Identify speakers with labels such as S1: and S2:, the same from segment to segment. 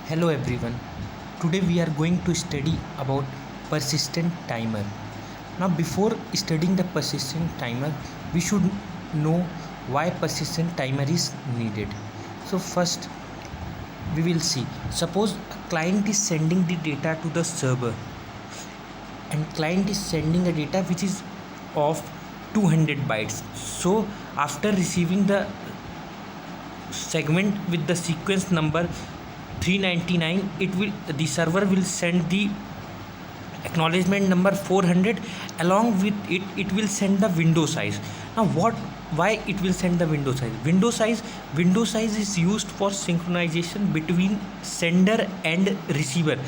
S1: Hello everyone. Today we are going to study about persistent timer. Now before studying the persistent timer, we should know why persistent timer is needed. So first we will see. Suppose a client is sending the data to the server and client is sending a data which is of 200 bytes. So after receiving the segment with the sequence number 399, the server will send the acknowledgement number 400. Along with it will send the window size. Now why it will send the window size? Window size is used for synchronization between sender and receiver.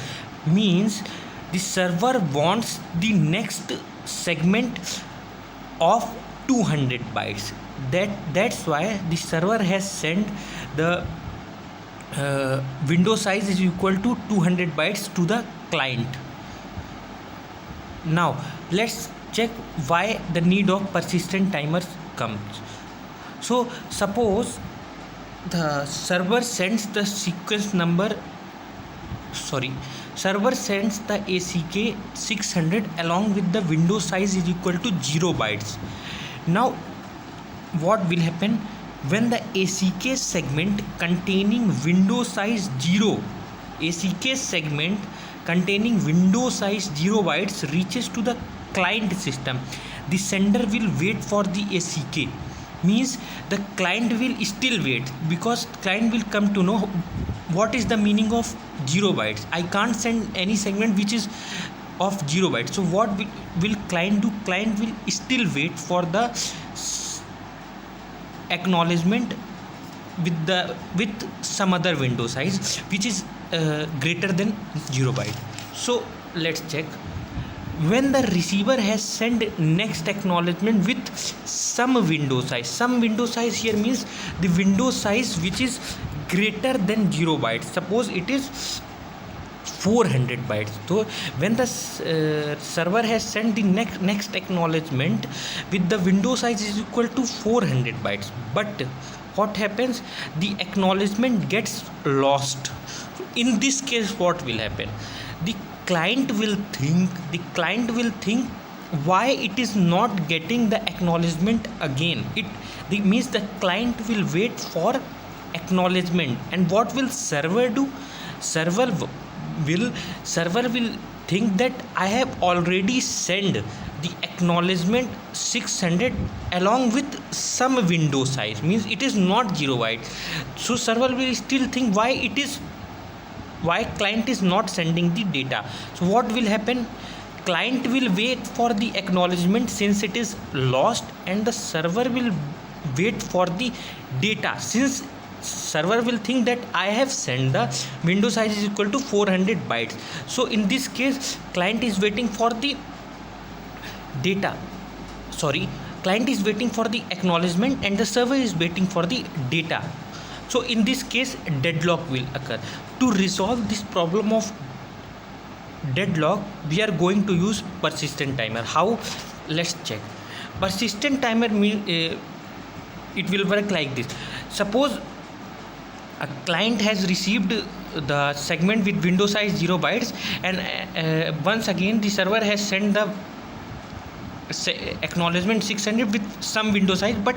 S1: Means the server wants the next segment of 200 bytes. That's why the server has sent the window size is equal to 200 bytes to the client. Now let's check why the need of persistent timers comes. So suppose the server sends the ACK 600 along with the window size is equal to 0 bytes. Now what will happen when the ACK segment containing window size 0 bytes reaches to the client system? The sender will wait for the ACK. Means the client will still wait, because client will come to know what is the meaning of 0 bytes. I can't send any segment which is of 0 bytes. So what will client do? Client will still wait for the acknowledgement with some other window size which is greater than 0 byte. So let's check. When the receiver has sent next acknowledgement with some window size here means the window size which is greater than 0 bytes. Suppose it is 400 bytes. So when the server has sent the next acknowledgement with the window size is equal to 400 bytes, but what happens? The acknowledgement gets lost. In this case what will happen? The client will think why it is not getting the acknowledgement again. It means the client will wait for acknowledgement. And what will server do? Server will think that I have already sent the acknowledgement 600 along with some window size, means it is not 0 byte. So server will still think why client is not sending the data. So what will happen? Client will wait for the acknowledgement since it is lost, and the server will wait for the data since server will think that I have sent the window size is equal to 400 bytes. So in this case client is waiting for the acknowledgement and the server is waiting for the data. So in this case deadlock will occur. To resolve this problem of deadlock, we are going to use persistent timer. How? Let's check. Persistent timer it will work like this. Suppose a client has received the segment with window size 0 bytes, and once again the server has sent the acknowledgement 600 with some window size, but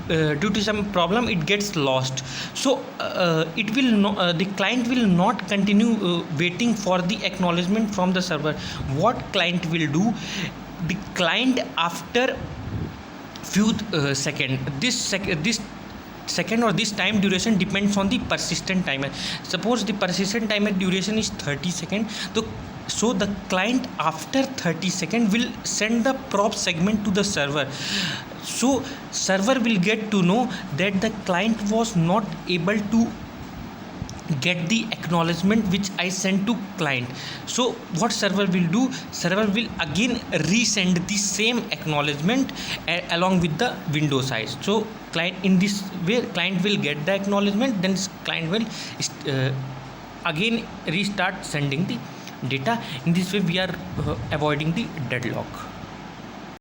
S1: due to some problem it gets lost. So the client will not continue waiting for the acknowledgement from the server. What client will do? The client after few seconds, this second or this time duration depends on the persistent timer. Suppose the persistent timer duration is 30 seconds. So the client after 30 seconds will send the prop segment to the server. So server will get to know that the client was not able to get the acknowledgement which I sent to client. So what server will do? Server will again resend the same acknowledgement along with the window size. So client, in this way client will get the acknowledgement, then client will again restart sending the data. In this way we are avoiding the deadlock.